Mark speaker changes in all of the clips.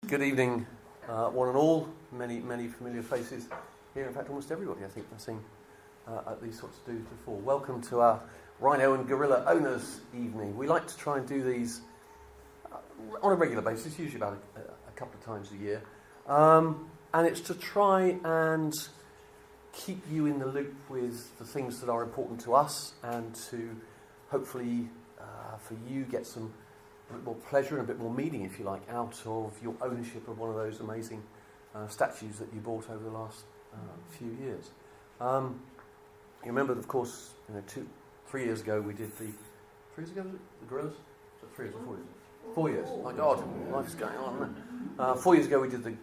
Speaker 1: Good evening, one and all. Many familiar faces here. In fact, almost everybody I think I've seen at these sorts of do's before. Welcome to our Rhino and Gorilla Owners Evening. We like to try and do these on a regular basis, usually about a couple of times a year. And it's to try and keep you in the loop with the things that are important to us and to hopefully for you get some a bit more pleasure and a bit more meaning, if you like, out of your ownership of one of those amazing statues that you bought over the last few years. You remember, of course, 3 years ago we did the 3 years ago was it? The gorillas? Was it 3 years or 4 years? 4 years. My God, life's going on. 4 years ago we did the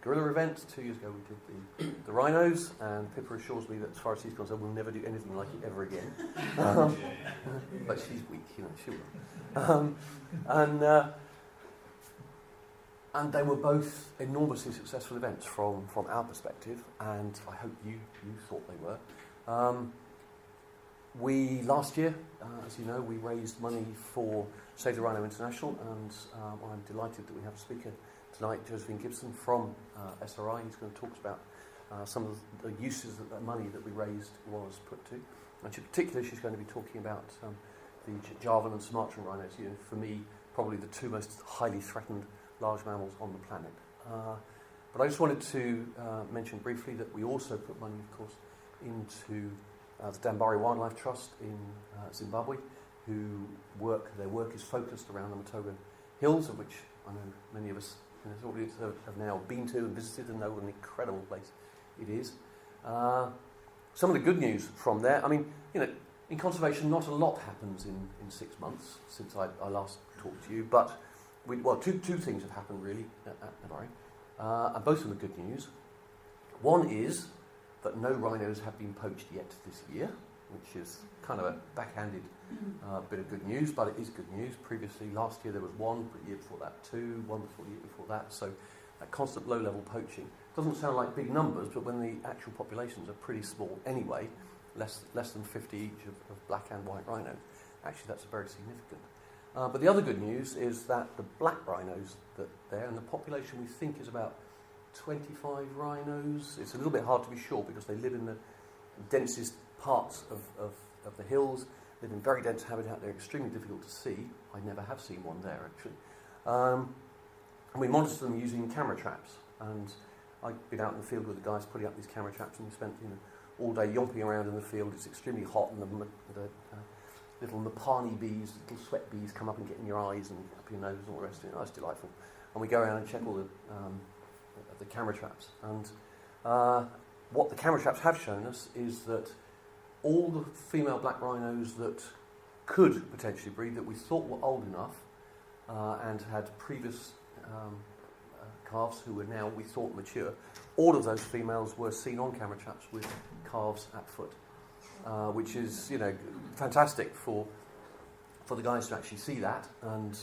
Speaker 1: gorilla event. 2 years ago we did the rhinos, and Pippa assures me that as far as she's concerned, we'll never do anything like it ever again. But she's weak, she will. And they were both enormously successful events from our perspective, and I hope you thought they were. We last year, as you know, we raised money for Save the Rhino International, and I'm delighted that we have a speaker tonight, Josephine Gibson from SRI, who's going to talk about some of the uses that money that we raised was put to. And particularly, she's going to be talking about the Javan and Sumatran rhinos. For me, probably the two most highly threatened large mammals on the planet. But I just wanted to mention briefly that we also put money, of course, into the Dambari Wildlife Trust in Zimbabwe, their work is focused around the Matoga Hills, of which I know many of us in this audience have now been to and visited and know what an incredible place it is. Some of the good news from there, in conservation not a lot happens in 6 months since I last talked to you, but two things have happened really at Dambari, and both of them are good news. One is that no rhinos have been poached yet this year, which is kind of a backhanded bit of good news, but it is good news. Previously, last year there was one, the year before that two, one before the year before that, so that constant low-level poaching doesn't sound like big numbers, but when the actual populations are pretty small anyway, less than 50 each of black and white rhinos, actually that's very significant. But the other good news is that the black rhinos that there, and the population we think is about 25 rhinos. It's a little bit hard to be sure because they live in the densest parts of the hills, live in very dense habitat. They're extremely difficult to see. I never have seen one there, actually. And we monitor them using camera traps. And I've been out in the field with the guys putting up these camera traps, and we spent all day yomping around in the field. It's extremely hot, and the little Mapani bees, little sweat bees, come up and get in your eyes and up your nose and all the rest of it. That's delightful. And we go around and check all the camera traps. And what the camera traps have shown us is that all the female black rhinos that could potentially breed, that we thought were old enough and had previous calves who were now, we thought, mature, all of those females were seen on camera traps with calves at foot, which is, fantastic for the guys to actually see that. And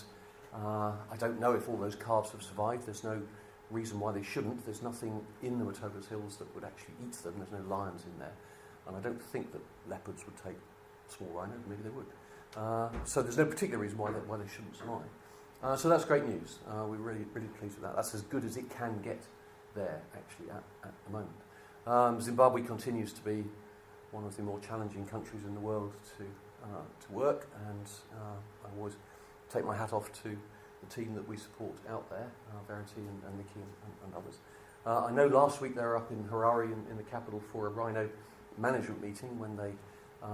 Speaker 1: I don't know if all those calves have survived. There's no reason why they shouldn't. There's nothing in the Matoga's hills that would actually eat them. There's no lions in there. And I don't think that leopards would take small rhinos. Maybe they would. So there's no particular reason why they shouldn't survive. So that's great news. We're really, really pleased with that. That's as good as it can get there, actually, at the moment. Zimbabwe continues to be one of the more challenging countries in the world to work, and I always take my hat off to the team that we support out there, Verity and Nikki and others. I know last week they were up in Harare in the capital for a rhino management meeting when they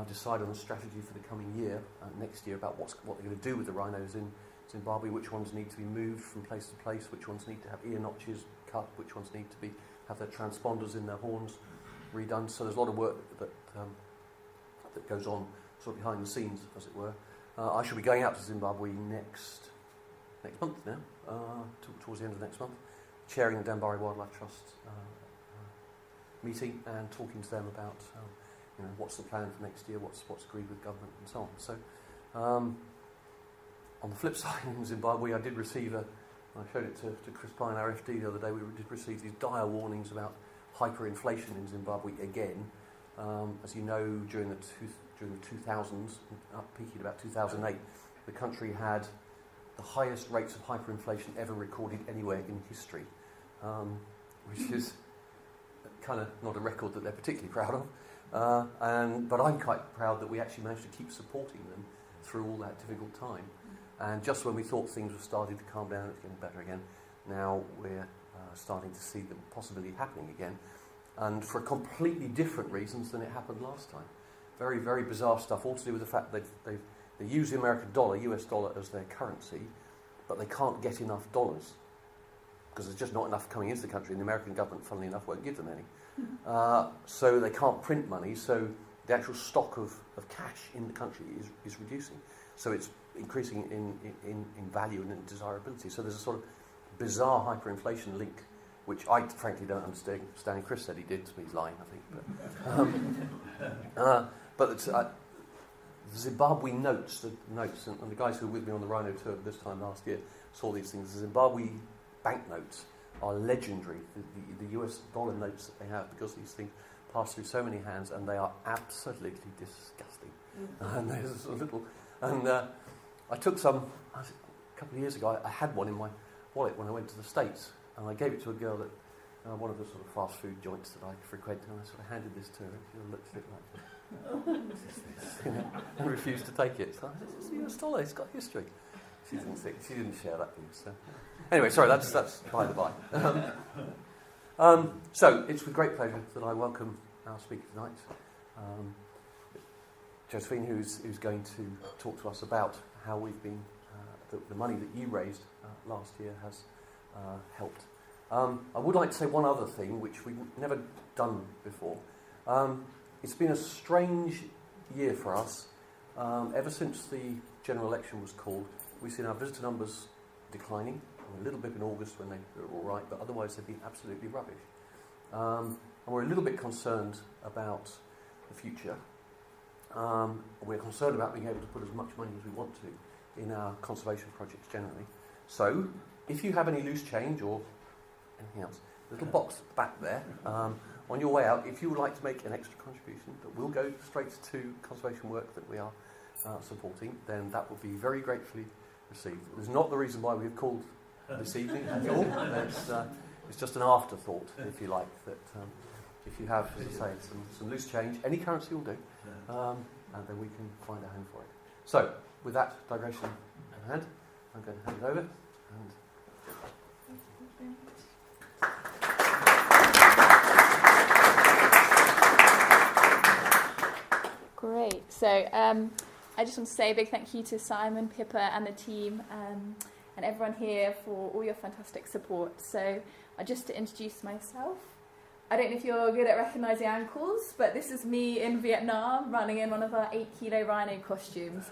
Speaker 1: decide on a strategy for the coming year, next year, about what they're going to do with the rhinos in Zimbabwe, which ones need to be moved from place to place, which ones need to have ear notches cut, which ones need to have their transponders in their horns redone. So there's a lot of work that goes on sort of behind the scenes, as it were. I shall be going out to Zimbabwe next month now, towards the end of next month, chairing the Dambari Wildlife Trust meeting and talking to them about what's the plan for next year, what's agreed with government and so on. So on the flip side, in Zimbabwe, I did receive I showed it to Chris Pine, our FD, the other day. We did receive these dire warnings about hyperinflation in Zimbabwe again. As you know, during the 2000s, peaking about 2008, the country had the highest rates of hyperinflation ever recorded anywhere in history, which is kind of not a record that they're particularly proud of. But I'm quite proud that we actually managed to keep supporting them through all that difficult time. And just when we thought things were starting to calm down, it's getting better again, now we're starting to see the possibility happening again, and for completely different reasons than it happened last time. Very, very bizarre stuff, all to do with the fact that they use the American dollar, US dollar, as their currency, but they can't get enough dollars because there's just not enough coming into the country, and the American government, funnily enough, won't give them any. So they can't print money, so the actual stock of cash in the country is reducing. So it's increasing in value and in desirability. So there's a sort of bizarre hyperinflation link, which I frankly don't understand. Chris said he did, so he's lying, I think. But the Zimbabwe notes, and the guys who were with me on the Rhino tour this time last year saw these things. The Zimbabwe banknotes are legendary, the US dollar notes that they have, because these things pass through so many hands, and they are absolutely disgusting. And there's a little... And I took some, a couple of years ago, I had one in my wallet when I went to the States, and I gave it to a girl at one of the sort of fast food joints that I frequent, and I sort of handed this to her, and she looked at it like, what is this? You know, and refused to take it. So I said, it's a US dollar, it's got history. She didn't share that view. So anyway, sorry, that's by the by. So it's with great pleasure that I welcome our speaker tonight, Josephine, who's going to talk to us about how we've been, the money that you raised last year has helped. I would like to say one other thing, which we've never done before. It's been a strange year for us. Ever since the general election was called, we've seen our visitor numbers declining, a little bit in August when they were all right, but otherwise they've been absolutely rubbish. And we're a little bit concerned about the future. We're concerned about being able to put as much money as we want to in our conservation projects generally. So, if you have any loose change or anything else, little box back there, on your way out, if you would like to make an extra contribution that will go straight to conservation work that we are supporting, then that will be very gratefully received. It's not the reason why we have called this evening at all. It's just an afterthought, if you like, that if you have, as I say, some loose change, any currency will do, and then we can find a home for it. So, with that digression in hand, I'm going to hand it over.
Speaker 2: Great. So I just want to say a big thank you to Simon, Pippa and the team and everyone here for all your fantastic support. So just to introduce myself, I don't know if you're good at recognising ankles, but this is me in Vietnam running in one of our 8-kilo rhino costumes.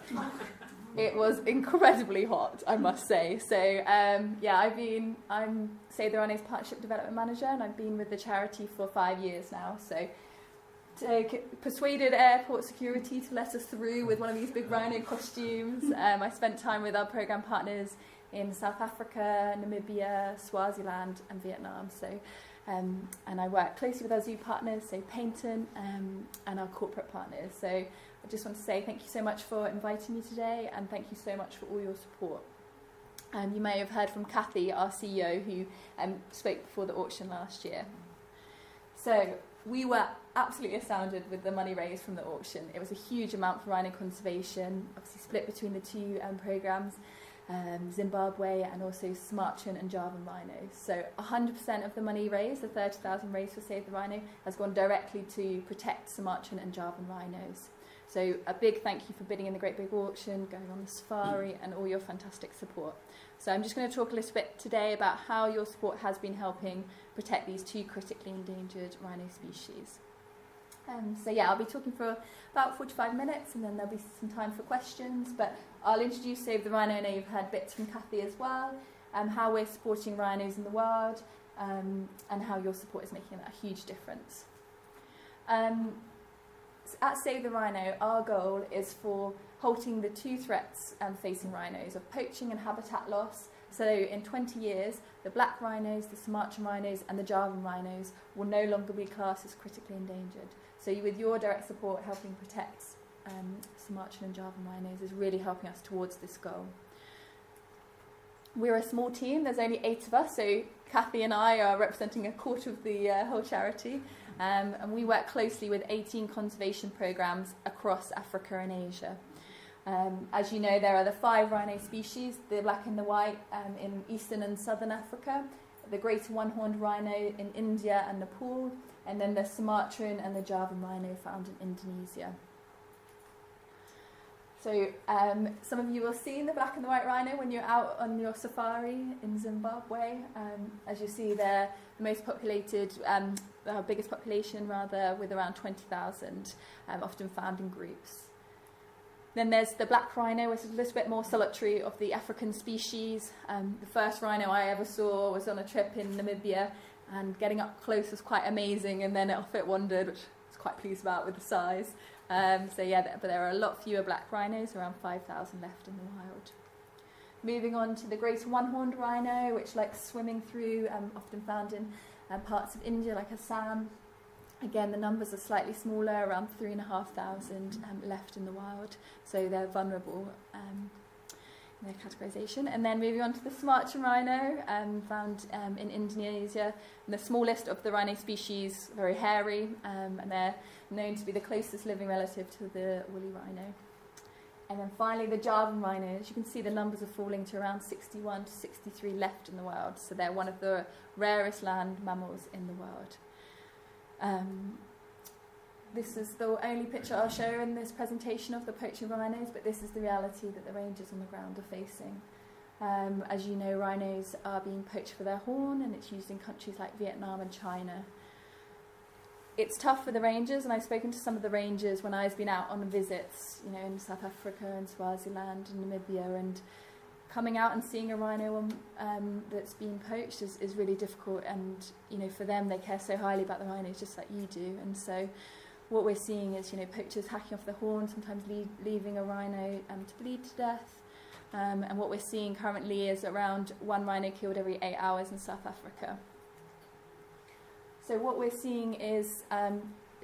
Speaker 2: It was incredibly hot, I must say. So I'm Save the Rhino's Partnership Development Manager, and I've been with the charity for 5 years now. So persuaded airport security to let us through with one of these big rhino costumes. I spent time with our programme partners in South Africa, Namibia, Swaziland and Vietnam. So, and I work closely with our zoo partners, so Paignton, and our corporate partners. So I just want to say thank you so much for inviting me today, and thank you so much for all your support. You may have heard from Kathy, our CEO, who spoke before the auction last year. So we were absolutely astounded with the money raised from the auction. It was a huge amount for rhino conservation, obviously split between the two programmes, Zimbabwe and also Sumatran and Javan rhinos. So 100% of the money raised, the 30,000 raised for Save the Rhino, has gone directly to protect Sumatran and Javan rhinos. So a big thank you for bidding in the Great Big Auction, going on the safari and all your fantastic support. So I'm just going to talk a little bit today about how your support has been helping protect these two critically endangered rhino species. I'll be talking for about 45 minutes and then there'll be some time for questions, but I'll introduce Save the Rhino. I know you've heard bits from Kathy as well, how we're supporting rhinos in the wild, and how your support is making a huge difference. At Save the Rhino, our goal is for halting the two threats facing rhinos of poaching and habitat loss. So in 20 years, the black rhinos, the Sumatran rhinos and the Javan rhinos will no longer be classed as critically endangered. So with your direct support helping protect Sumatran and Javan rhinos is really helping us towards this goal. We're a small team, there's only 8 of us, so Kathy and I are representing a quarter of the whole charity, and we work closely with 18 conservation programmes across Africa and Asia. As you know, there are the 5 rhino species, the black and the white in eastern and southern Africa, the great one-horned rhino in India and Nepal, and then the Sumatran and the Javan rhino found in Indonesia. So some of you will see the black and the white rhino when you're out on your safari in Zimbabwe. As you see, they're the most populated, biggest population rather, with around 20,000, often found in groups. Then there's the black rhino, which is a little bit more solitary of the African species. The first rhino I ever saw was on a trip in Namibia, and getting up close was quite amazing, and then off it wandered, which I was quite pleased about with the size. But there are a lot fewer black rhinos, around 5,000 left in the wild. Moving on to the great one-horned rhino, which likes swimming through, often found in parts of India like Assam. Again, the numbers are slightly smaller, around 3,500 left in the wild, so they're vulnerable in their categorisation. And then moving on to the Sumatran rhino, found in Indonesia, and the smallest of the rhino species, very hairy, and they're known to be the closest living relative to the woolly rhino. And then finally, the Javan rhino. As you can see, the numbers are falling to around 61 to 63 left in the wild, so they're one of the rarest land mammals in the world. This is the only picture I'll show in this presentation of the poaching rhinos, but this is the reality that the rangers on the ground are facing. As you know, rhinos are being poached for their horn, and it's used in countries like Vietnam and China. It's tough for the rangers, and I've spoken to some of the rangers when I've been out on visits, in South Africa and Swaziland and Namibia, and coming out and seeing a rhino that's being poached is really difficult, and for them, they care so highly about the rhinos just like you do. And so what we're seeing is poachers hacking off the horn, sometimes leaving a rhino to bleed to death, and what we're seeing currently is around 1 rhino killed every 8 hours in South Africa. So what we're seeing is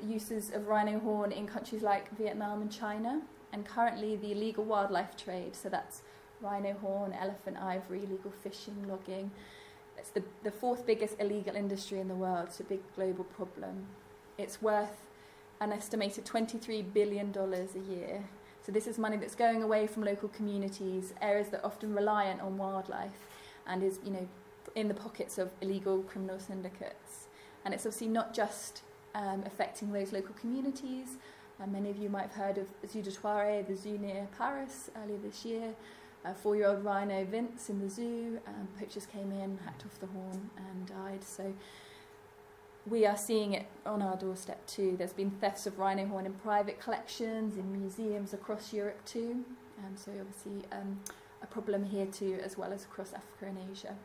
Speaker 2: uses of rhino horn in countries like Vietnam and China, and currently the illegal wildlife trade, so that's rhino horn, elephant ivory, illegal fishing, logging. It's the 4th biggest illegal industry in the world. It's a big global problem. It's worth an estimated $23 billion a year. So this is money that's going away from local communities, areas that are often reliant on wildlife, and is in the pockets of illegal criminal syndicates. And it's obviously not just affecting those local communities. Many of you might have heard of Zoo de Toiré, the zoo near Paris, earlier this year. A 4-year-old rhino, Vince, in the zoo. Poachers came in, hacked off the horn and died. So we are seeing it on our doorstep too. There's been thefts of rhino horn in private collections, in museums across Europe too. So obviously a problem here too, as well as across Africa and Asia.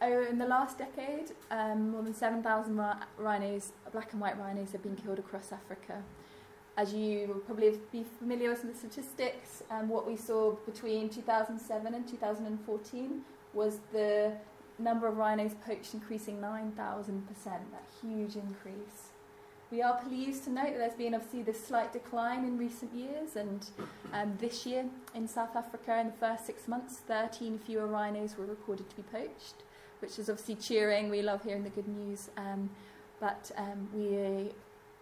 Speaker 2: In the last decade, more than 7,000 rhinos, black and white rhinos, have been killed across Africa. As you will probably be familiar with the statistics, what we saw between 2007 and 2014 was the number of rhinos poached increasing 9,000%, that huge increase. We are pleased to note that there's been obviously this slight decline in recent years, and this year in South Africa, in the first 6 months, 13 fewer rhinos were recorded to be poached, which is obviously cheering. We love hearing the good news, but we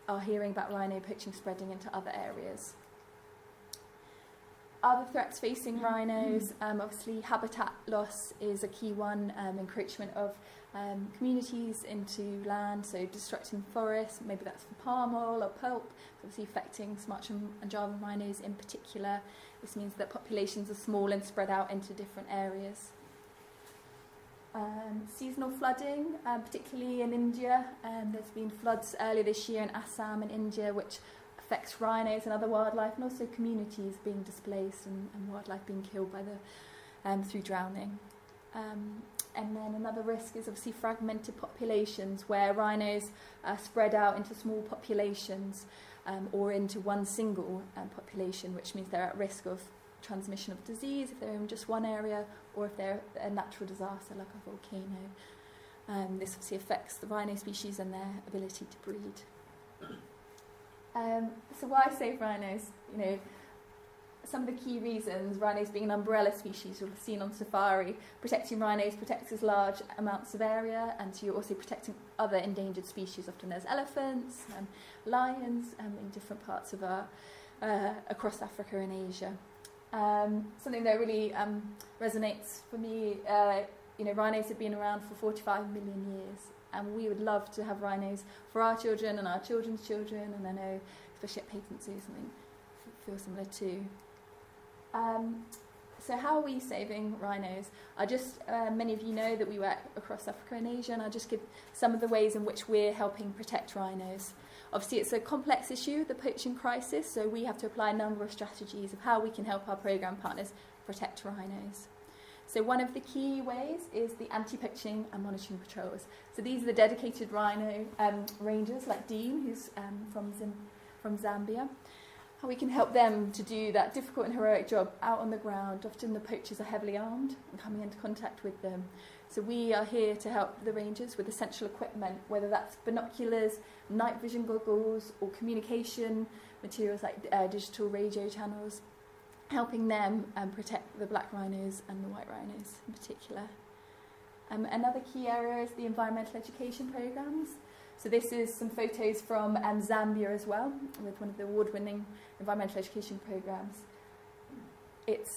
Speaker 2: are hearing about rhino poaching spreading into other areas. Other threats facing rhinos, obviously habitat loss is a key one, encroachment of communities into land, so destructing forests, maybe that's for palm oil or pulp, obviously affecting Sumatran and Javan rhinos in particular. This means that populations are small and spread out into different areas. Seasonal flooding, particularly in India. There's been floods earlier this year in Assam and India, which affects rhinos and other wildlife, and also communities being displaced and wildlife being killed by through drowning. And then another risk is obviously fragmented populations, where rhinos are spread out into small populations or into one single population, which means they're at risk of transmission of disease if they're in just one area, or if they're a natural disaster like a volcano. This obviously affects the rhino species and their ability to breed. So why save rhinos? some of the key reasons, rhinos being an umbrella species, you'll have seen on safari, protecting rhinos protects us large amounts of area, and so you're also protecting other endangered species. Often there's elephants and lions in different parts of across Africa and Asia. Something that really resonates for me, rhinos have been around for 45 million years, and we would love to have rhinos for our children and our children's children, and I know, especially at Paignton Zoo, something feels similar too. So how are we saving rhinos? Many of you know that we work across Africa and Asia, and I'll just give some of the ways in which we're helping protect rhinos. Obviously, it's a complex issue, the poaching crisis, so we have to apply a number of strategies of how we can help our programme partners protect rhinos. So one of the key ways is the anti-poaching and monitoring patrols. So these are the dedicated rhino rangers like Dean, who's from Zambia. How we can help them to do that difficult and heroic job out on the ground. Often the poachers are heavily armed and coming into contact with them. So we are here to help the rangers with essential equipment, whether that's binoculars, night vision goggles, or communication materials like digital radio channels, helping them protect the black rhinos and the white rhinos in particular. Another key area is the environmental education programmes. So this is some photos from Zambia as well, with one of the award-winning environmental education programmes. It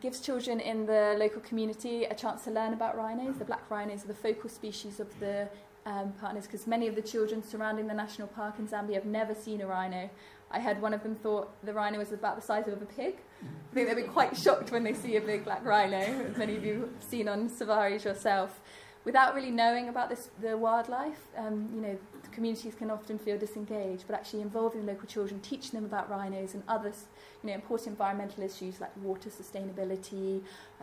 Speaker 2: gives children in the local community a chance to learn about rhinos. The black rhinos are the focal species of the partners, because many of the children surrounding the national park in Zambia have never seen a rhino. I heard one of them thought the rhino was about the size of a pig. I think they'll be quite shocked when they see a big black rhino, as many of you have seen on safaris yourself. Without really knowing about the wildlife, the communities can often feel disengaged, but actually involving local children, teaching them about rhinos and other important environmental issues like water sustainability,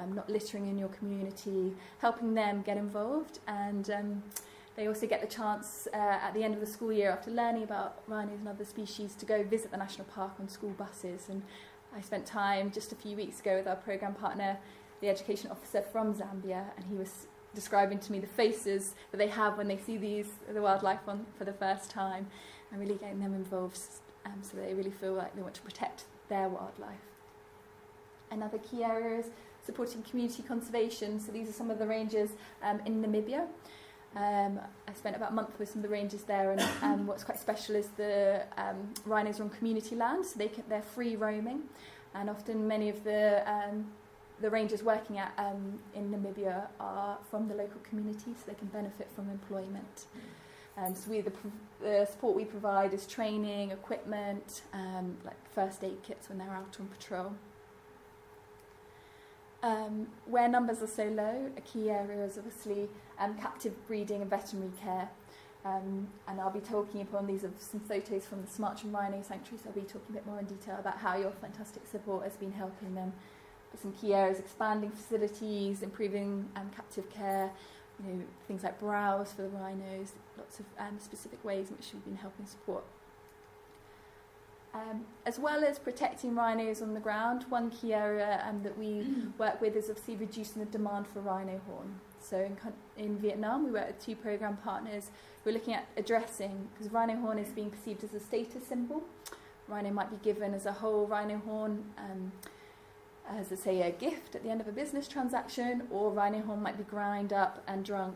Speaker 2: not littering in your community, helping them get involved. And they also get the chance at the end of the school year, after learning about rhinos and other species, to go visit the national park on school buses. And I spent time just a few weeks ago with our programme partner, the education officer from Zambia, and he was describing to me the faces that they have when they see the wildlife for the first time, and really getting them involved so they really feel like they want to protect their wildlife. Another key area is supporting community conservation. So these are some of the rangers in Namibia. I spent about a month with some of the rangers there, and what's quite special is the rhinos are on community land, so they're free roaming, and often many of the rangers working in Namibia are from the local community, so they can benefit from employment. So the support we provide is training, equipment, like first aid kits when they're out on patrol. Where numbers are so low, a key area is obviously captive breeding and veterinary care. And I'll be talking upon these of some photos from the Sumatran Rhino Sanctuary, so I'll be talking a bit more in detail about how your fantastic support has been helping them. Some key areas: expanding facilities, improving captive care, things like browse for the rhinos, lots of specific ways in which we've been helping support. As well as protecting rhinos on the ground, one key area that we work with is obviously reducing the demand for rhino horn. So in Vietnam, we work with 2 programme partners who are looking at addressing, because rhino horn is being perceived as a status symbol. Rhino might be given as a whole rhino horn, as I say, a gift at the end of a business transaction, or rhino horn might be ground up and drunk,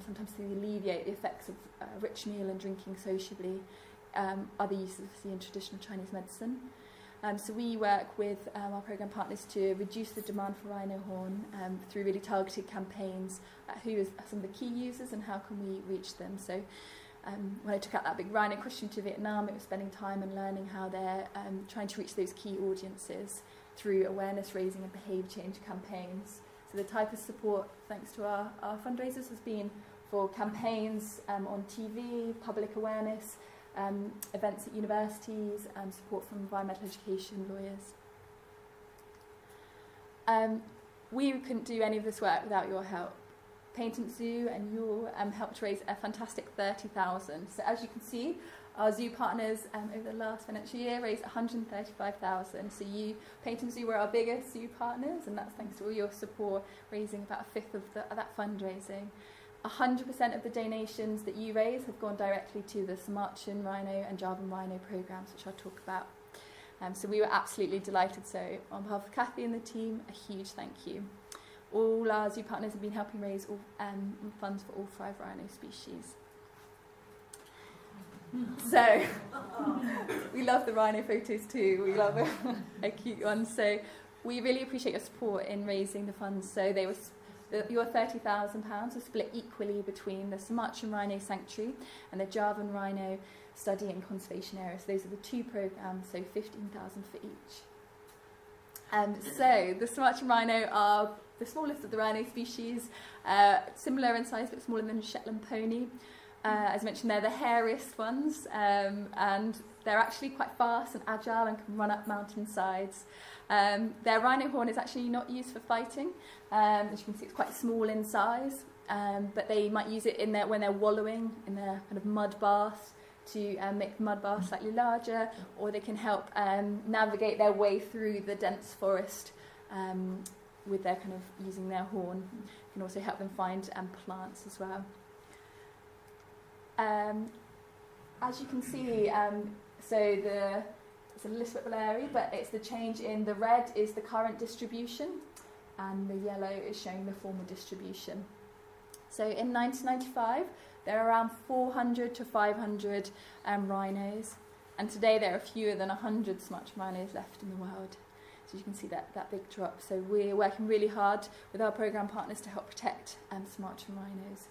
Speaker 2: sometimes to alleviate the effects of a rich meal and drinking sociably. Other uses in traditional Chinese medicine. So we work with our programme partners to reduce the demand for rhino horn through really targeted campaigns. Who are some of the key users and how can we reach them? So when I took out that big rhino costume to Vietnam, it was spending time and learning how they're trying to reach those key audiences through awareness raising and behaviour change campaigns. So the type of support, thanks to our fundraisers, has been for campaigns on TV, public awareness, events at universities, support from environmental education, lawyers. We couldn't do any of this work without your help. Paignton Zoo and you helped raise a fantastic 30,000. So as you can see, our zoo partners over the last financial year raised 135,000. So Paignton Zoo were our biggest zoo partners, and that's thanks to all your support, raising about a fifth of that fundraising. 100% of the donations that you raise have gone directly to the Sumatran Rhino and Javan Rhino programmes, which I'll talk about. So we were absolutely delighted. So on behalf of Kathy and the team, a huge thank you. All our zoo partners have been helping raise all, funds for all 5 rhino species. So we love the rhino photos too. We love a cute one. So we really appreciate your support in raising the funds. So they were your £30,000 was split equally between the Sumatran Rhino Sanctuary and the Javan Rhino Study and Conservation Area. So those are the 2 programs, so £15,000 for each. So the Sumatran rhino are the smallest of the rhino species, similar in size but smaller than a Shetland pony. As mentioned, they're the hairiest ones, and they're actually quite fast and agile and can run up mountain sides. Their rhino horn is actually not used for fighting. As you can see, it's quite small in size, but they might use it when they're wallowing in their kind of mud bath to make the mud bath slightly larger, or they can help navigate their way through the dense forest with their kind of using their horn. It can also help them find plants as well. As you can see, it's a little bit blurry, but it's the change in the red is the current distribution, and the yellow is showing the former distribution. So in 1995, there are around 400 to 500 rhinos, and today there are fewer than 100 Sumatran rhinos left in the world. So you can see that big drop. So we're working really hard with our programme partners to help protect Sumatran rhinos.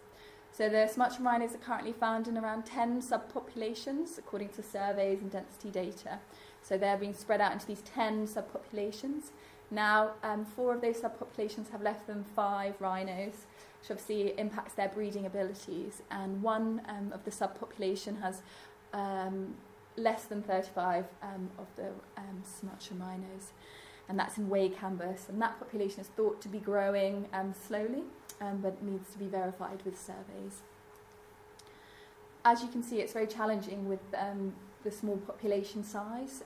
Speaker 2: So the Sumatran rhinos are currently found in around 10 subpopulations, according to surveys and density data. So they're being spread out into these 10 subpopulations. Now, 4 of those subpopulations have less than 5 rhinos, which obviously impacts their breeding abilities. And one of the subpopulation has less than 35 of the Sumatran rhinos, and that's in Way Canvas. And that population is thought to be growing slowly, but needs to be verified with surveys. As you can see, it's very challenging with the small population size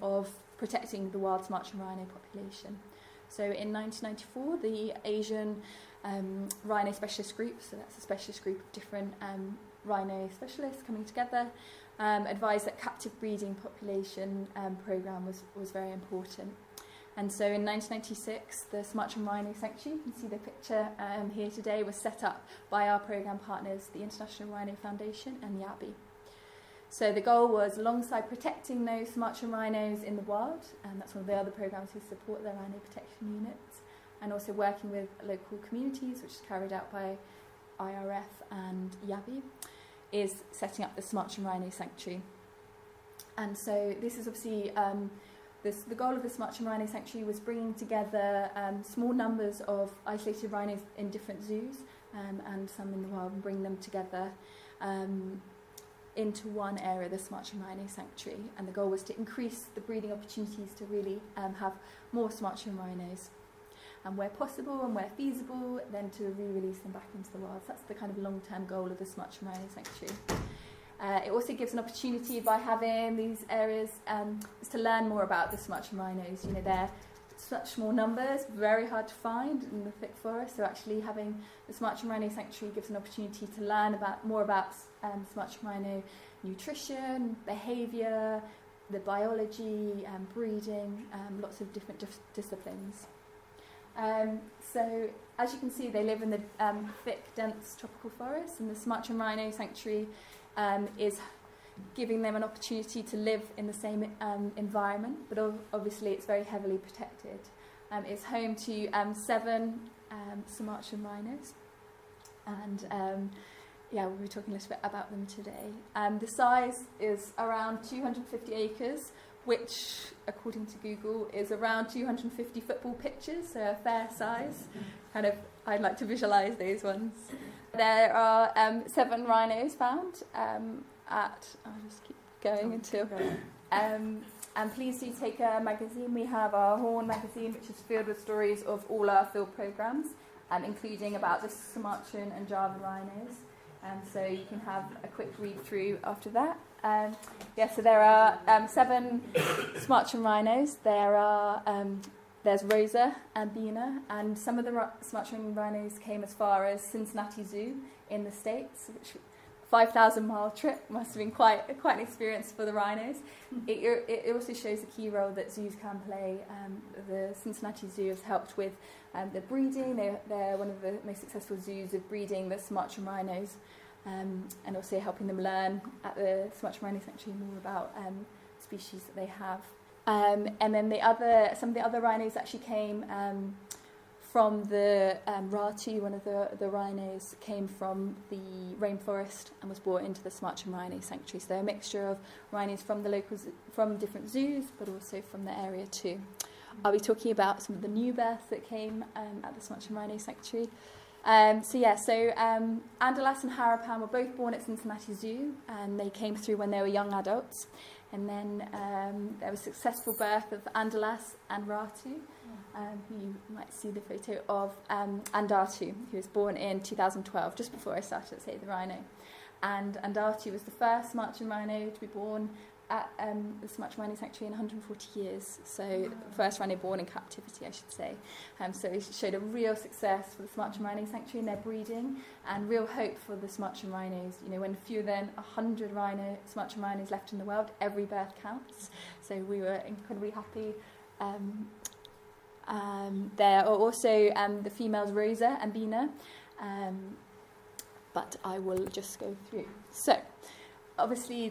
Speaker 2: of protecting the wild Sumatran rhino population. So in 1994, the Asian Rhino Specialist Group, so that's a specialist group of different rhino specialists coming together, advised that captive breeding population programme was very important. And so in 1996, the Sumatran Rhino Sanctuary, you can see the picture here today, was set up by our programme partners, the International Rhino Foundation and YABI. So the goal was, alongside protecting those Sumatran rhinos in the wild, and that's one of the other programmes who support the rhino protection units, and also working with local communities, which is carried out by IRF and YABI, is setting up the Sumatran Rhino Sanctuary. And so this is obviously... the goal of the Sumatran Rhino Sanctuary was bringing together small numbers of isolated rhinos in different zoos and some in the wild, and bring them together into one area, the Sumatran Rhino Sanctuary. And the goal was to increase the breeding opportunities to really have more Sumatran rhinos. And where possible and where feasible, then to re-release them back into the wild. So that's the kind of long-term goal of the Sumatran Rhino Sanctuary. It also gives an opportunity by having these areas is to learn more about the Sumatran rhinos. You know, they're such small numbers, very hard to find in the thick forest. So actually having the Sumatran Rhino Sanctuary gives an opportunity to learn more about Sumatran rhino nutrition, behaviour, the biology, breeding, lots of different disciplines. So as you can see, they live in the thick, dense tropical forest, and the Sumatran Rhino Sanctuary is giving them an opportunity to live in the same environment, but obviously it's very heavily protected. It's home to 7 Sumatran rhinos, and we'll be talking a little bit about them today. The size is around 250 acres, which, according to Google, is around 250 football pitches, so a fair size. I'd like to visualise those ones. There are 7 rhinos found I'll just keep going until... and please do take a magazine. We have our Horn magazine, which is filled with stories of all our field programmes, including about the Sumatran and Java rhinos. So you can have a quick read through after that. So there are 7 Sumatran rhinos. There's Rosa and Bina, and some of the Sumatran rhinos came as far as Cincinnati Zoo in the States, which 5,000-mile trip. Must have been quite an experience for the rhinos. It also shows the key role that zoos can play. The Cincinnati Zoo has helped with the breeding. They're one of the most successful zoos of breeding the Sumatran rhinos, and also helping them learn at the Sumatran Rhino Sanctuary more about species that they have. And then some of the other rhinos actually came from the Ratu. One of the rhinos came from the rainforest and was brought into the Sumatran Rhino Sanctuary. So they're a mixture of rhinos from from different zoos, but also from the area too. I'll be talking about some of the new births that came at the Sumatran Rhino Sanctuary. Andalas and Harapan were both born at Cincinnati Zoo, and they came through when they were young adults. And then there was a successful birth of Andalas and Ratu. You might see the photo of Andatu, who was born in 2012, just before I started at Save the Rhino. And Andatu was the first Sumatran rhino to be born at the Sumatran Rhino Sanctuary in 140 years. So the first rhino born in captivity, I should say. So it showed a real success for the Sumatran Rhino Sanctuary in their breeding, and real hope for the Sumatran rhinos. You know, when fewer than 100 Sumatran rhinos left in the world, every birth counts. So we were incredibly happy. There are also the females Rosa and Bina, but I will just go through. So, obviously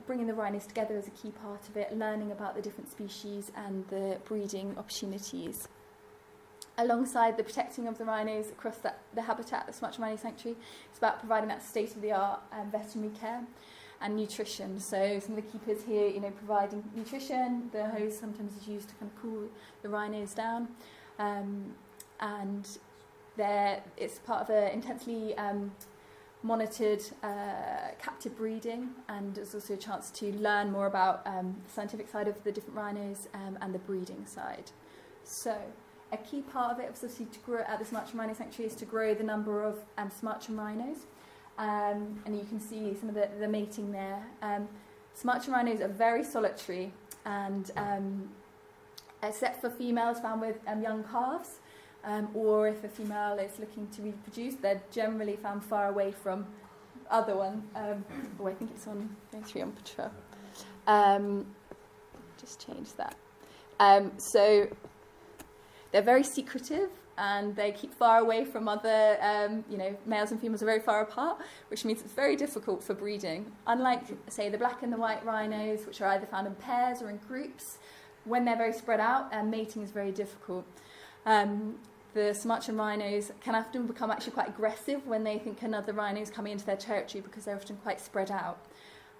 Speaker 2: bringing the rhinos together is a key part of it, learning about the different species and the breeding opportunities. Alongside the protecting of the rhinos across the habitat, the Sumatran Rhino Sanctuary, it's about providing that state-of-the-art veterinary care and nutrition. So some of the keepers here, you know, providing nutrition. The hose sometimes is used to kind of cool the rhinos down, and it's part of an intensely monitored captive breeding, and there's also a chance to learn more about the scientific side of the different rhinos and the breeding side. So a key part of it, obviously, to grow at the Sumatran Rhino Sanctuary is to grow the number of Sumatran rhinos. And you can see some of the mating there. Sumatran rhinos are very solitary, and except for females found with young calves, or if a female is looking to reproduce, they're generally found far away from other one. I think it's on going through on patrol. Just change that. So they're very secretive, and they keep far away from other, males and females are very far apart, which means it's very difficult for breeding. Unlike, say, the black and the white rhinos, which are either found in pairs or in groups, when they're very spread out, mating is very difficult. The Sumatran rhinos can often become actually quite aggressive when they think another rhino is coming into their territory, because they're often quite spread out.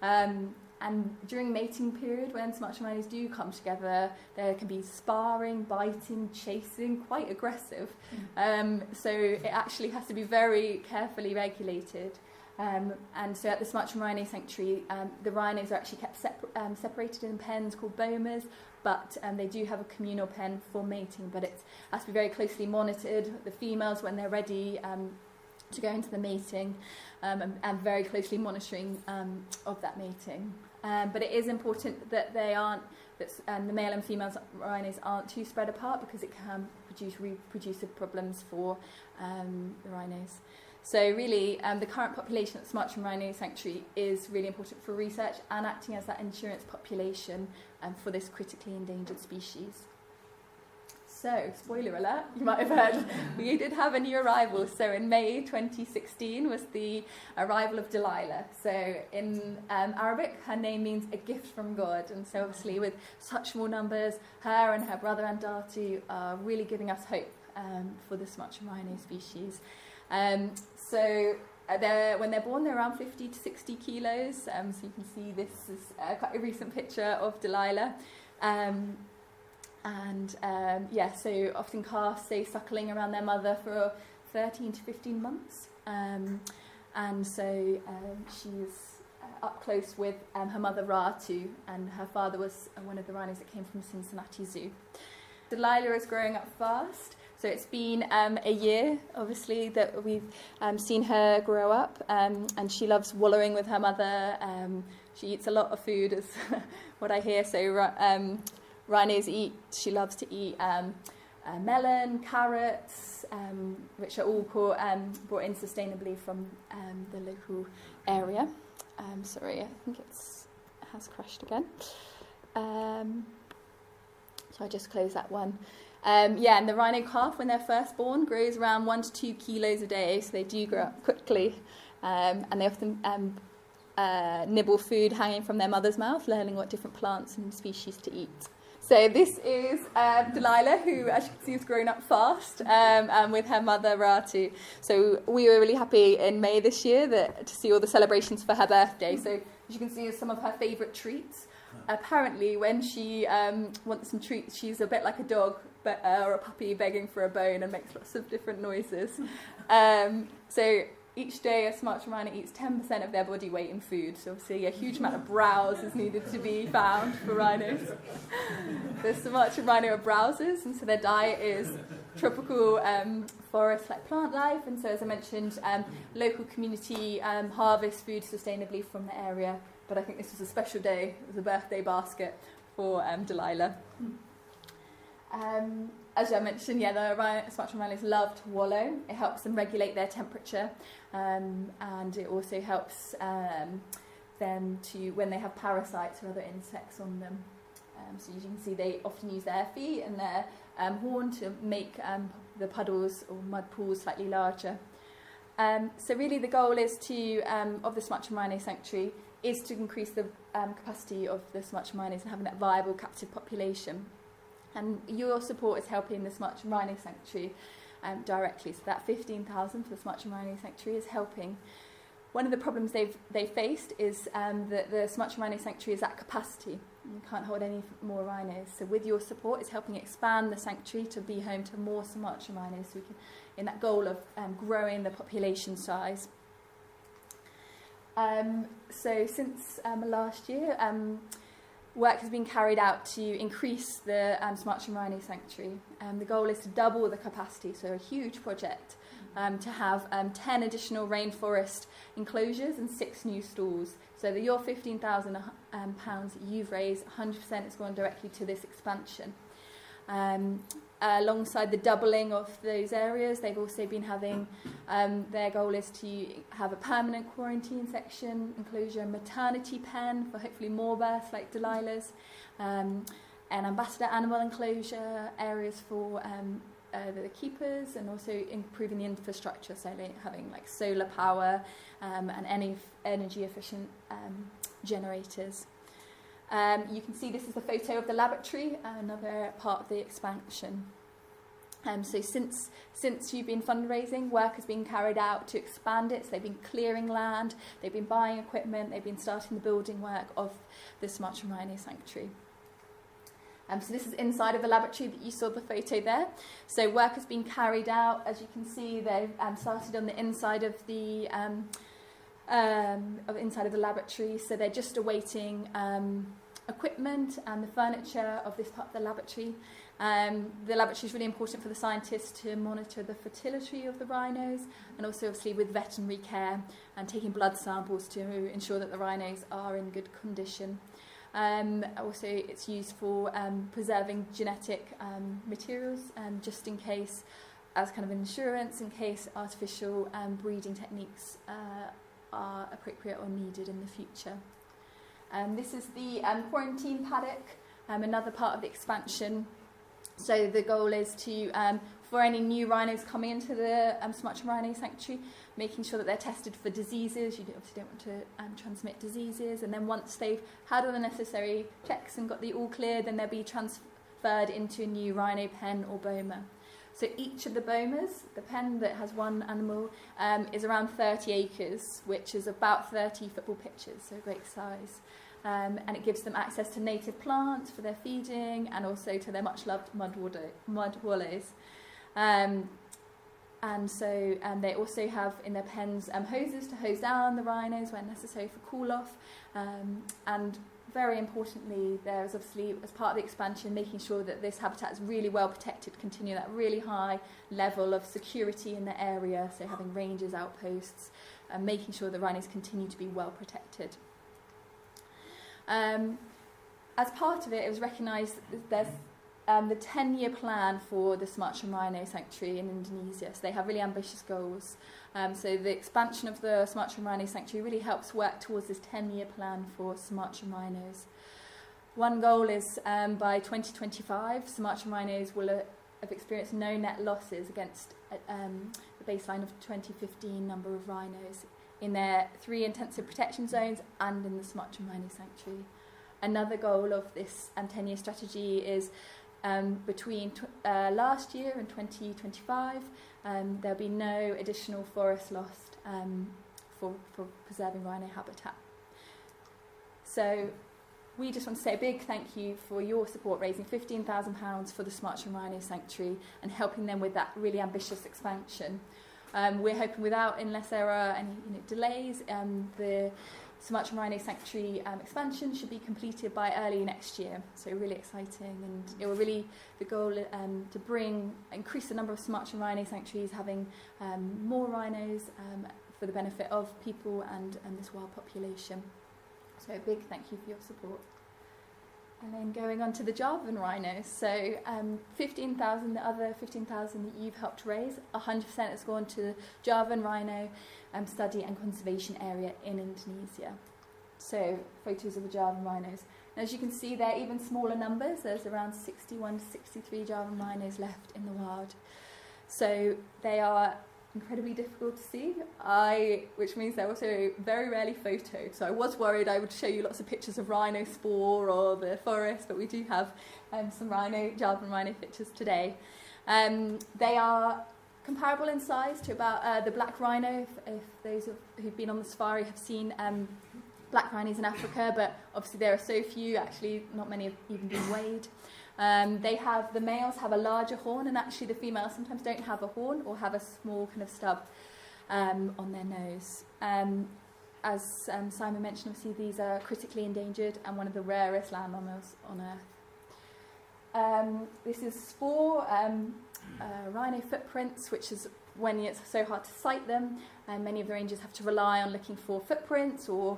Speaker 2: And during mating period, when Sumatran rhinos do come together, there can be sparring, biting, chasing, quite aggressive. So it actually has to be very carefully regulated. And so at the Sumatran Rhino Sanctuary, the rhinos are actually kept separated in pens called bomas, but they do have a communal pen for mating, but it has to be very closely monitored. The females, when they're ready to go into the mating, and very closely monitoring of that mating. But it is important that the male and female rhinos aren't too spread apart, because it can produce reproducive problems for the rhinos. So really, the current population at the Sumatran Rhino Sanctuary is really important for research and acting as that insurance population for this critically endangered species. So, spoiler alert, you might have heard, we did have a new arrival. So in May 2016 was the arrival of Delilah. So in Arabic, her name means a gift from God. And so obviously with such small numbers, her and her brother Andatu are really giving us hope for the Sumatran rhino species. When they're born, they're around 50 to 60 kilos. So you can see this is quite a recent picture of Delilah. So often calves stay suckling around their mother for 13 to 15 months. She's up close with her mother Ratu, and her father was one of the rhinos that came from Cincinnati Zoo. Delilah is growing up fast. So it's been a year, obviously, that we've seen her grow up, and she loves wallowing with her mother. She eats a lot of food, is what I hear. So rhinos eat. She loves to eat melon, carrots, which are all brought in sustainably from the local area. Sorry, I think it has crashed again. So I just closed that one. And the rhino calf, when they're first born, grows around 1 to 2 kilos a day, so they do grow up quickly. And they often nibble food hanging from their mother's mouth, learning what different plants and species to eat. So this is Delilah, who, as you can see, has grown up fast, and with her mother, Ratu. So we were really happy in May this year to see all the celebrations for her birthday. So as you can see, some of her favourite treats. Apparently, when she wants some treats, she's a bit like a dog or a puppy begging for a bone and makes lots of different noises. So each day a Sumatra rhino eats 10% of their body weight in food. So obviously a huge amount of browse is needed to be found for rhinos. The Sumatra rhino are browsers, and so their diet is tropical forest like plant life. And so, as I mentioned, local community harvest food sustainably from the area. But I think this was a special day. It was a birthday basket for Delilah. As I mentioned, the Sumatra rhinos love to wallow. It helps them regulate their temperature, and it also helps them to, when they have parasites or other insects on them. So you can see they often use their feet and their horn to make the puddles or mud pools slightly larger. So really the goal is of the Sumatra Rhino Sanctuary is to increase the capacity of the Sumatra rhinos and having that viable captive population. And your support is helping the Sumatra Rhino Sanctuary directly. So that 15,000 for the Sumatra Rhino Sanctuary is helping. One of the problems they faced is that the Sumatra Rhino Sanctuary is at capacity. You can't hold any more rhinos. So with your support, it's helping expand the sanctuary to be home to more Sumatra rhinos. So we can, in that goal of growing the population size. So since last year, work has been carried out to increase the Sumatra Rhino Sanctuary. The goal is to double the capacity, so a huge project, to have 10 additional rainforest enclosures and 6 new stalls. So your £15,000 you've raised, 100% has gone directly to this expansion. Alongside the doubling of those areas, they've also been having, their goal is to have a permanent quarantine section, enclosure, maternity pen for hopefully more births like Delilah's, an ambassador animal enclosure, areas for the keepers, and also improving the infrastructure, so having like solar power and any energy efficient generators. You can see this is the photo of the laboratory, another part of the expansion. So since you've been fundraising, work has been carried out to expand it. So they've been clearing land, they've been buying equipment, they've been starting the building work of the Sumatra Rhino Sanctuary. So this is inside of the laboratory that you saw the photo there. So work has been carried out. As you can see, they've started on the inside of the laboratory. So they're just awaiting equipment and the furniture of this part of the laboratory. The laboratory is really important for the scientists to monitor the fertility of the rhinos, and also obviously with veterinary care and taking blood samples to ensure that the rhinos are in good condition. Also, it's used for preserving genetic materials, just in case, as kind of insurance, in case artificial breeding techniques are appropriate or needed in the future. This is the quarantine paddock, another part of the expansion. So the goal is to, for any new rhinos coming into the Sumatra Rhino Sanctuary, making sure that they're tested for diseases. You obviously don't want to transmit diseases. And then once they've had all the necessary checks and got the all clear, then they'll be transferred into a new rhino pen or boma. So each of the bomas, the pen that has one animal, is around 30 acres, which is about 30 football pitches, so great size. And it gives them access to native plants for their feeding, and also to their much-loved mud wallows. And so they also have in their pens hoses to hose down the rhinos when necessary for cool-off. And very importantly, there is obviously, as part of the expansion, making sure that this habitat is really well protected, continue that really high level of security in the area, so having rangers, outposts, and making sure the rhinos continue to be well protected. As part of it, it was recognised that there's the 10-year plan for the Sumatran Rhino Sanctuary in Indonesia. So they have really ambitious goals. So the expansion of the Sumatran Rhino Sanctuary really helps work towards this 10-year plan for Sumatran rhinos. One goal is by 2025, Sumatran rhinos will have experienced no net losses against the baseline of 2015 number of rhinos in their 3 intensive protection zones and in the Sumatran Rhino Sanctuary. Another goal of this 10-year strategy is between last year and 2025, there'll be no additional forest lost for preserving rhino habitat. So we just want to say a big thank you for your support, raising £15,000 for the Sumatran Rhino Sanctuary and helping them with that really ambitious expansion. We're hoping unless there are any delays, the Sumatran Rhino Sanctuary expansion should be completed by early next year. So really exciting, and it will really the goal to increase the number of Sumatran Rhino sanctuaries, having more rhinos for the benefit of people and this wild population. So a big thank you for your support. And then going on to the Javan rhinos. So 15,000, the other 15,000 that you've helped raise, 100% has gone to the Javan rhino study and conservation area in Indonesia. So photos of the Javan rhinos. And as you can see, they're even smaller numbers. There's around 61 to 63 Javan rhinos left in the wild. So they are incredibly difficult to see, which means they're also very rarely photoed. So I was worried I would show you lots of pictures of rhino spoor or the forest, but we do have some Javan rhino pictures today. They are comparable in size to about the black rhino, if those who've been on the safari have seen black rhinos in Africa, but obviously there are so few, actually not many have even been weighed. The males have a larger horn, and actually the females sometimes don't have a horn or have a small kind of stub on their nose. As Simon mentioned, obviously these are critically endangered and one of the rarest land mammals on Earth. This is 4 rhino footprints, which is when it's so hard to sight them, and many of the rangers have to rely on looking for footprints or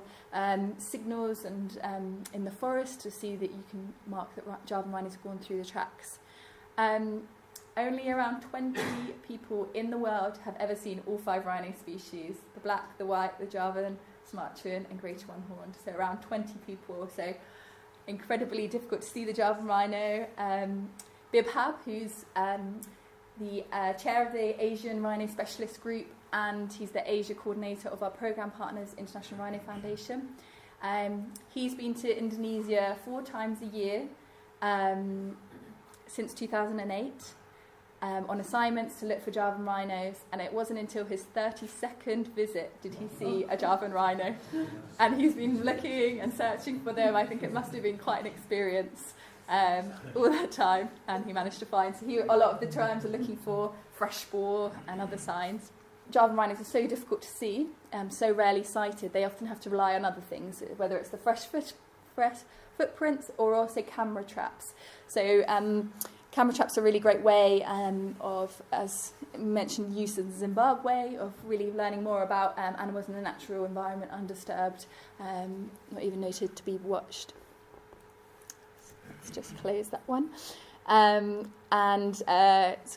Speaker 2: signals and in the forest to see that you can mark that Javan rhinos have gone through the tracks. Only around 20 people in the world have ever seen all 5 rhino species: the black, the white, the Javan, Sumatran and Greater One-Horned. So around 20 people. So incredibly difficult to see the Javan rhino. Bibhab, who's the chair of the Asian Rhino Specialist Group, and he's the Asia coordinator of our programme partners, International Rhino Foundation. He's been to Indonesia 4 times a year since 2008 on assignments to look for Javan rhinos, and it wasn't until his 32nd visit did he see a Javan rhino. And he's been looking and searching for them. I think it must have been quite an experience all that time, and he managed to find. So a lot of the times are looking for fresh spoor and other signs. Javan rhinos are so difficult to see, so rarely sighted, they often have to rely on other things, whether it's the fresh footprints or also camera traps. So camera traps are a really great way of, as mentioned, use in Zimbabwe, of really learning more about animals in the natural environment, undisturbed, not even noted to be watched. Let's just close that one. So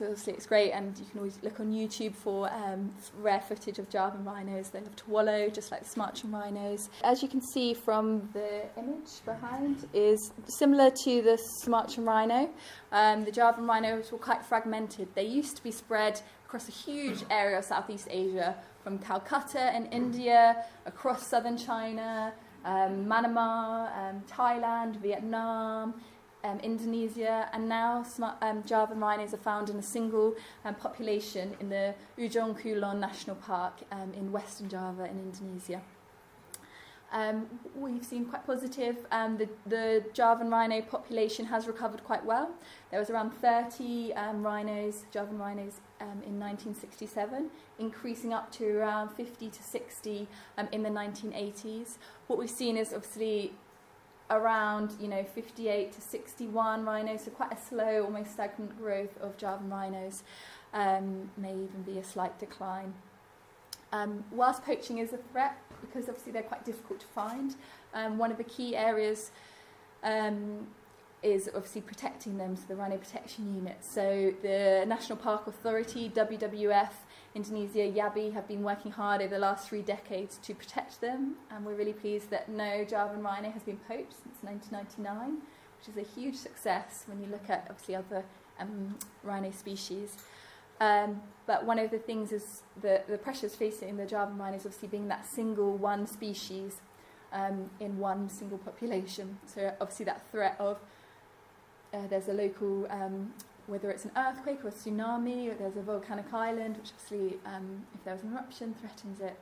Speaker 2: obviously it's great, and you can always look on YouTube for rare footage of Javan rhinos. They love to wallow, just like the Sumatran rhinos. As you can see from the image behind, is similar to the Sumatran rhino. The Javan rhinos were quite fragmented. They used to be spread across a huge area of Southeast Asia, from Calcutta in India, across southern China, Myanmar, Thailand, Vietnam, Indonesia, and now Javan rhinos are found in a single population in the Ujung Kulon National Park in Western Java in Indonesia. We've seen quite positive. The Javan rhino population has recovered quite well. There was around 30 Javan rhinos in 1967, increasing up to around 50 to 60 in the 1980s. What we've seen is obviously around 58 to 61 rhinos, so quite a slow, almost stagnant growth of Javan rhinos. May even be a slight decline. Whilst poaching is a threat, because obviously they're quite difficult to find, one of the key areas is obviously protecting them, so the Rhino Protection Unit. So the National Park Authority, WWF, Indonesia, YABI have been working hard over the last 3 decades to protect them, and we're really pleased that no Javan rhino has been poached since 1999, which is a huge success when you look at obviously other rhino species. But one of the things is the pressures facing the Javan rhino is obviously being that single one species in one single population. So obviously that threat of there's a local, whether it's an earthquake or a tsunami, or there's a volcanic island, which obviously, if there was an eruption, threatens it.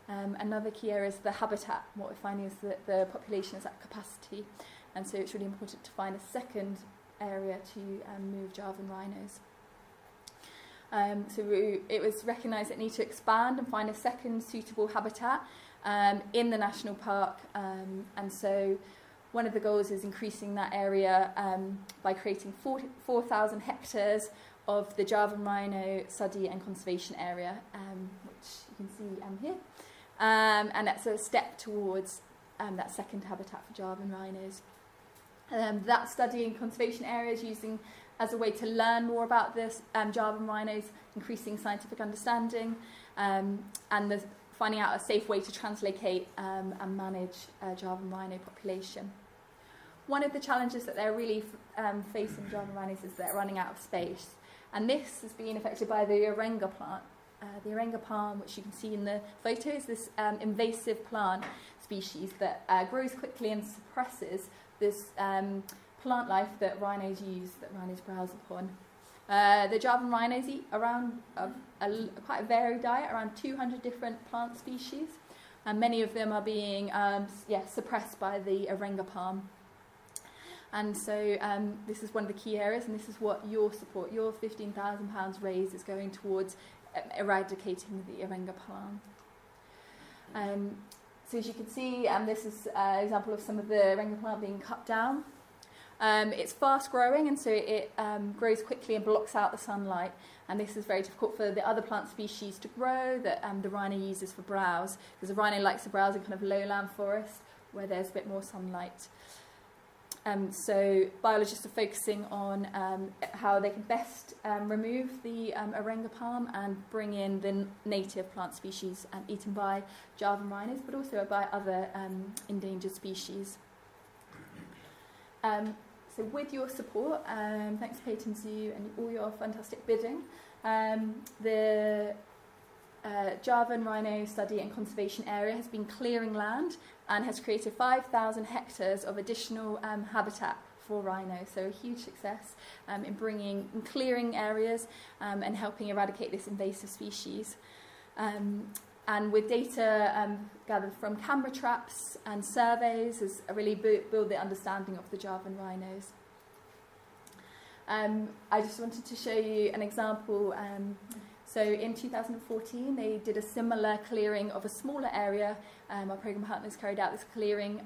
Speaker 2: Another key area is the habitat. What we're finding is that the population is at capacity, and so it's really important to find a second area to move Javan rhinos. So it was recognised that it needed to expand and find a second suitable habitat in the national park, and so one of the goals is increasing that area by creating 4,000 hectares of the Javan rhino study and conservation area, which you can see here, and that's a step towards that second habitat for Javan rhinos. That study and conservation area is using as a way to learn more about this Javan rhinos, increasing scientific understanding, and finding out a safe way to translocate and manage Javan rhino population. One of the challenges that they're really facing Javan rhinos is they're running out of space, and this has been affected by the Arenga plant. The Arenga palm, which you can see in the photo, is this invasive plant species that grows quickly and suppresses this plant life that rhinos use, that rhinos browse upon. The Javan rhinos eat around quite a varied diet, around 200 different plant species, and many of them are being suppressed by the Arenga palm. And so this is one of the key areas, and this is what your support, your £15,000 raise, is going towards eradicating the Arenga palm. So as you can see, this is an example of some of the Arenga plant being cut down. It's fast growing, and so it grows quickly and blocks out the sunlight, and this is very difficult for the other plant species to grow that the rhino uses for browse, because the rhino likes to browse in kind of lowland forest where there's a bit more sunlight. So biologists are focusing on how they can best remove the Arenga palm and bring in the native plant species eaten by Javan rhinos, but also by other endangered species. So with your support, thanks to Paignton Zoo and all your fantastic bidding, the Javan Rhino Study and Conservation Area has been clearing land and has created 5,000 hectares of additional habitat for rhino. So a huge success in clearing areas and helping eradicate this invasive species. And with data gathered from camera traps and surveys, has really built the understanding of the Javan rhinos. I just wanted to show you an example. So in 2014, they did a similar clearing of a smaller area. Our programme partners carried out this clearing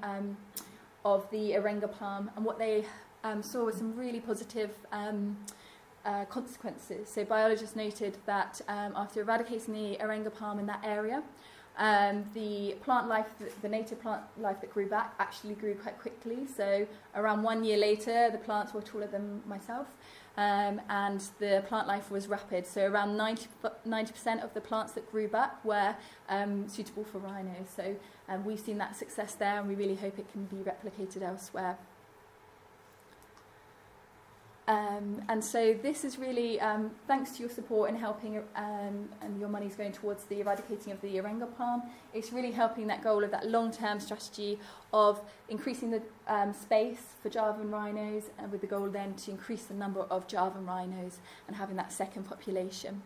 Speaker 2: of the Arenga palm, and what they saw was some really positive consequences. So biologists noted that after eradicating the Arenga palm in that area, the plant life, the native plant life that grew back, actually grew quite quickly. So around 1 year later, the plants were taller than myself, and the plant life was rapid. So around 90% of the plants that grew back were suitable for rhinos. So we've seen that success there, and we really hope it can be replicated elsewhere. And so this is really thanks to your support in helping, and your money's going towards the eradicating of the Arenga palm. It's really helping that goal of that long-term strategy of increasing the space for Javan rhinos, and with the goal then to increase the number of Javan rhinos and having that second population.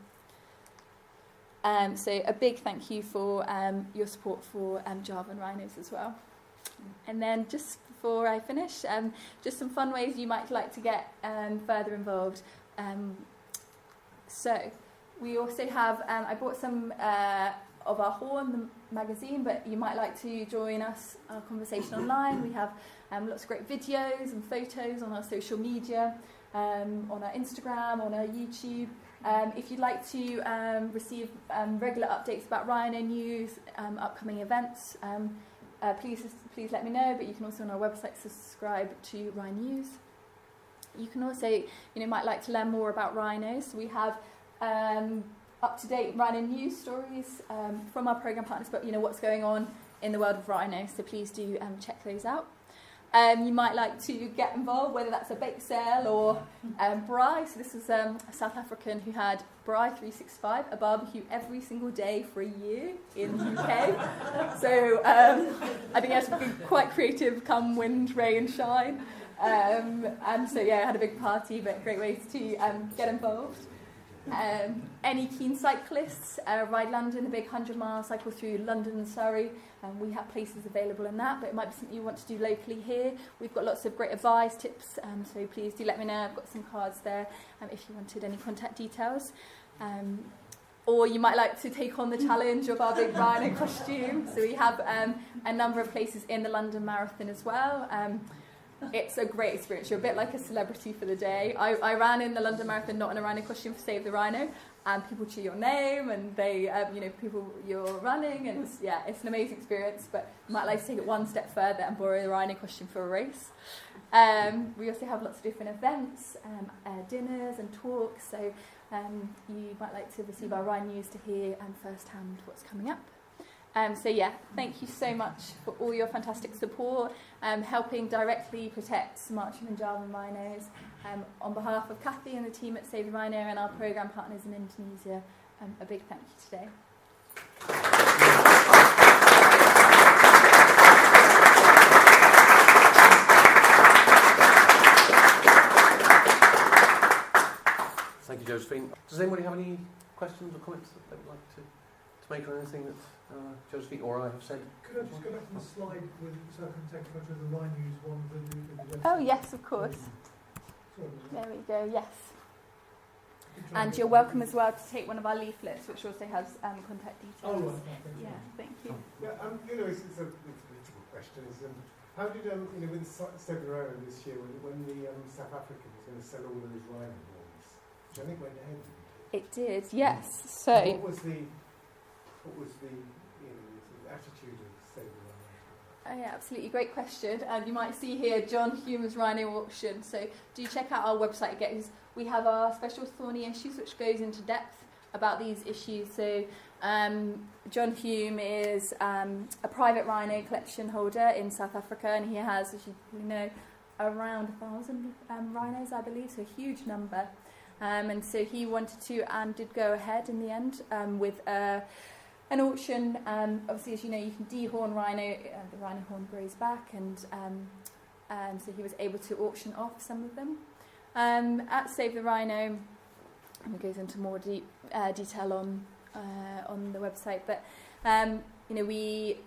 Speaker 2: So a big thank you for your support for Javan rhinos as well. And then just before I finish, just some fun ways you might like to get further involved. So we also have, I bought some of our Horn, the magazine, but you might like to join us, our conversation online. We have lots of great videos and photos on our social media, on our Instagram, on our YouTube. If you'd like to receive regular updates about rhino news, upcoming events, please let me know, but you can also on our website subscribe to Rhino News. You can also, might like to learn more about rhinos. So we have up-to-date rhino news stories from our programme partners, but what's going on in the world of rhinos. So please do check those out. You might like to get involved, whether that's a bake sale or braai. So this was a South African who had braai 365, a barbecue every single day for a year in the UK. So I think he had to be quite creative come wind, rain, shine. And so, I had a big party, but great ways to get involved. Any keen cyclists, Ride London, a big 100-mile cycle through London and Surrey. We have places available in that, but it might be something you want to do locally here. We've got lots of great advice, tips, so please do let me know. I've got some cards there if you wanted any contact details. Or you might like to take on the challenge of our big rhino costume. So we have a number of places in the London Marathon as well. It's a great experience. You're a bit like a celebrity for the day. I ran in the London Marathon not in a rhino costume for Save the Rhino, and people cheer your name, and they, people you're running, and it's an amazing experience. But you might like to take it one step further and borrow the rhino costume for a race. We also have lots of different events, dinners and talks. So you might like to receive our rhino news to hear firsthand what's coming up. Thank you so much for all your fantastic support, helping directly protect Sumatran and Javan rhinos. On behalf of Kathy and the team at Save the Rhino and our programme partners in Indonesia, a big thank you today.
Speaker 1: Thank you, Josephine. Does anybody have any questions or comments that they would like to make on anything that Josephine or I have said?
Speaker 3: Could I just go back to the slide so I can take a photo of the Rhino News one with the
Speaker 2: Oh, yes, of course.
Speaker 3: Sorry,
Speaker 2: there we go, yes. And you're welcome as well to take one of our leaflets, which also has contact details.
Speaker 3: Oh, right.
Speaker 2: Yeah, thank you.
Speaker 4: Yeah, it's a political question. How did with Save the Rhino this year, when the South African was going to sell all of his rhino horns, which I think went ahead?
Speaker 2: It did, yes. So
Speaker 4: what was the attitude of Save the Rhino?
Speaker 2: Oh yeah, absolutely, great question. You might see here John Hume's Rhino Auction. So do check out our website again. We have our special thorny issues, which goes into depth about these issues. So John Hume is a private rhino collection holder in South Africa, and he has, as you know, around 1,000 rhinos, I believe, so a huge number. And so he wanted to and did go ahead in the end with an auction. Obviously, as you know, you can dehorn rhino, the rhino horn grows back, and so he was able to auction off some of them. At Save the Rhino, and it goes into more detail on the website, but we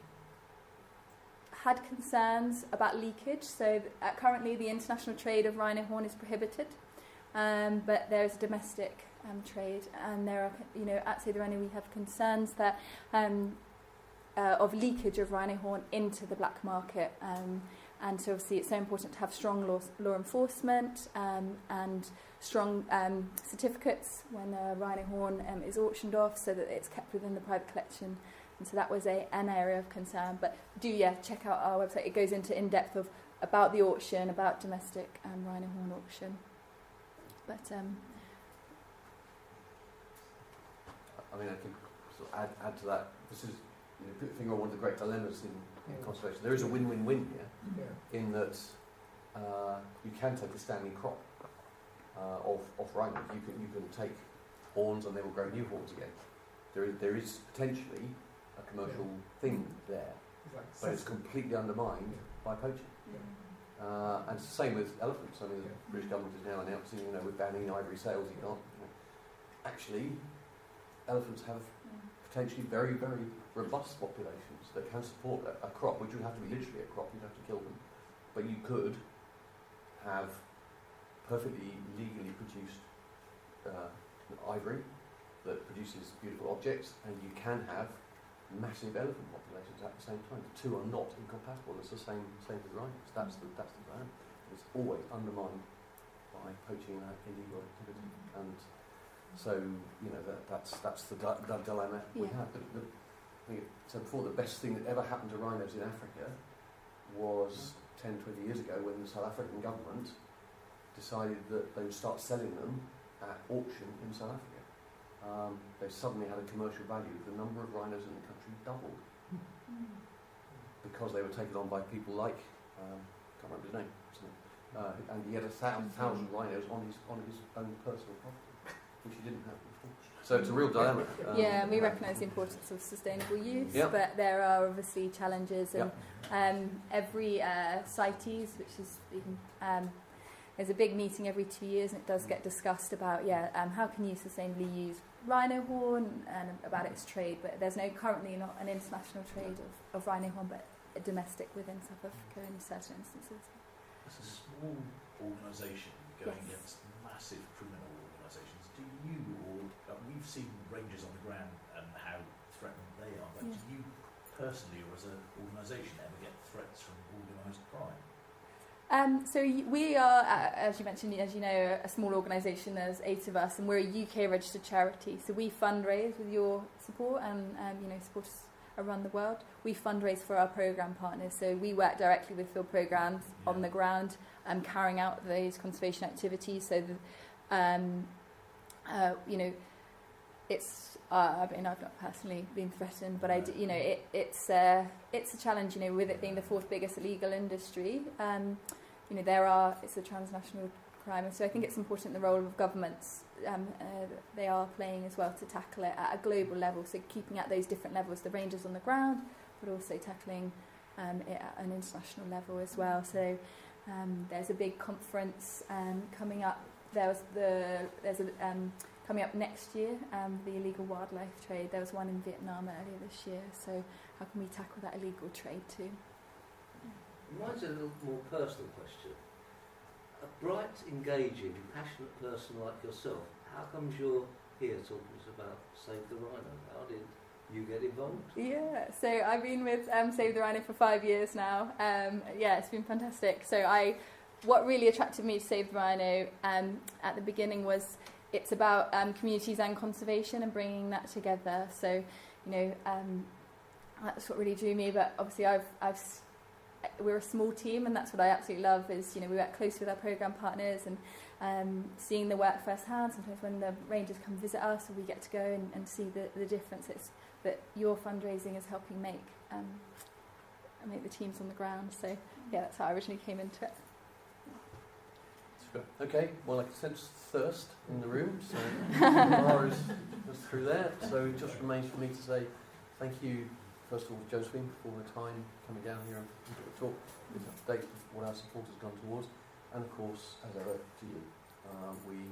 Speaker 2: had concerns about leakage. So currently the international trade of rhino horn is prohibited, but there is a domestic trade, and there are, at Save the Rhino, we have concerns that of leakage of rhino horn into the black market, and so obviously it's so important to have strong law enforcement and strong certificates when a rhino horn is auctioned off, so that it's kept within the private collection. And so that was an area of concern. But check out our website. It goes into in-depth about the auction, about domestic rhino horn auction. But
Speaker 1: I mean, I can sort of add to that. This is putting on one of the great dilemmas in conservation. There is a win-win-win here, in that you can take a standing crop of rhinos. You can take horns, and they will grow new horns again. There is potentially a commercial thing there, but it's completely undermined by poaching. And it's the same with elephants. I mean, the British government is now announcing, with banning ivory sales, you can't. Actually, elephants have potentially very, very robust populations that can support a crop, which would have to be literally a crop. You'd have to kill them, but you could have perfectly legally produced ivory that produces beautiful objects, and you can have massive elephant populations at the same time. The two are not incompatible. It's the same with rhinos. That's the plan. It's always undermined by poaching and illegal activity, and so that's the dilemma we have. I think so before, the best thing that ever happened to rhinos in Africa was 10, 20 years ago, when the South African government decided that they would start selling them at auction in South Africa. They suddenly had a commercial value. The number of rhinos in the country doubled because they were taken on by people like, can't remember his name, and he had 1,000 rhinos on his own personal property, which he didn't have before. So it's a real dilemma.
Speaker 2: Yeah, and we recognise the importance of sustainable use,
Speaker 1: Yep.
Speaker 2: but there are obviously challenges, and every CITES, which is there's a big meeting every 2 years, and it does get discussed about how can you sustainably use rhino horn and about its trade, but there's currently not an international trade of rhino horn, but a domestic within South Africa in certain instances.
Speaker 5: It's a small organisation going
Speaker 2: Yes.
Speaker 5: against massive criminal organisations. Do you, or we've seen rangers on the ground and how threatened they are, but do you personally or as an organisation ever get threats from organised crime?
Speaker 2: So we are, as you mentioned, as you know, a small organisation. There's 8 of us, and we're a UK registered charity. So we fundraise with your support and supporters around the world. We fundraise for our programme partners. So we work directly with field programmes on the ground, carrying out those conservation activities. So it's. I've not personally been threatened, but it's a challenge. With it being the 4th biggest illegal industry, it's a transnational crime. So I think it's important the role of governments they are playing as well to tackle it at a global level. So keeping at those different levels, the rangers on the ground, but also tackling it at an international level as well. So there's a big conference coming up. Coming up next year, the illegal wildlife trade. There was one in Vietnam earlier this year. So how can we tackle that illegal trade too?
Speaker 6: Mine's a little more personal question. A bright, engaging, passionate person like yourself, how comes you're here talking to us about Save the Rhino? How did you get involved?
Speaker 2: Yeah, so I've been with Save the Rhino for 5 years now. It's been fantastic. So what really attracted me to Save the Rhino at the beginning was it's about communities and conservation and bringing that together. So, that's what really drew me. But obviously, we're a small team, and that's what I absolutely love. Is we work closely with our programme partners and seeing the work firsthand. Sometimes when the rangers come visit us, we get to go and see the difference that your fundraising is helping make the teams on the ground. So that's how I originally came into it.
Speaker 1: Okay, well I can sense thirst in the room, so Mara is through there. So it just remains for me to say thank you, first of all, Josephine, for the time coming down here and talk with updates of what our support has gone towards, and of course, as ever, to you. We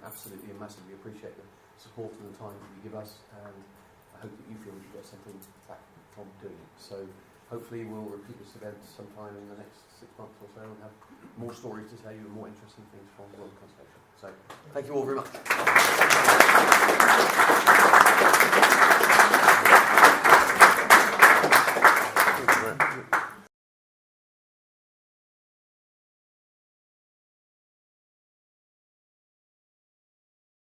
Speaker 1: absolutely and massively appreciate the support and the time that you give us, and I hope that you feel that you get something back from doing it. So hopefully we'll repeat this event sometime in the next 6 months or so and have more stories to tell you and more interesting things from world conservation. So thank you all very much.